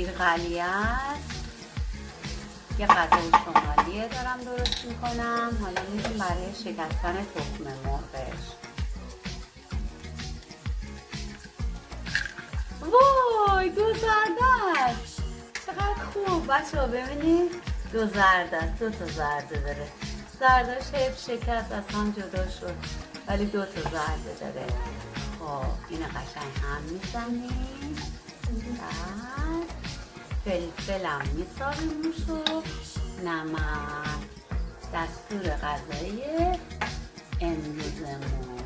شیرقلی است. یه غذای شمالیه دارم درست میکنم. حالا میریم برای شکستن تخم مرغش. وای 2 زرده است، چقدر خوب. بچه ها ببینید 2 زرده است، 2 تا زرده داره. زرداش حیف شکست از هم جدا شد ولی 2 تا زرده داره. خب این قشنگ هم میزنیم. فلفلم میسابیم روشو. نمک. دستور غذایی امروزمون.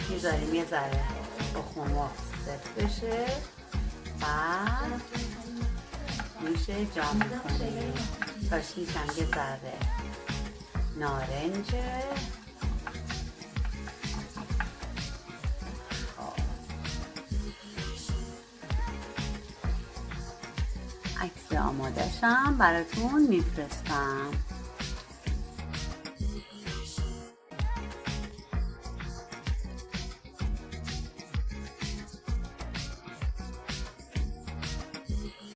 میذاریم یه ذره تخم مرغ سفت بشه، بعد میشه جام میکنیم. کاشیش هم یه ذره نارنجه. عکس آماده‌شم براتون میفرستم.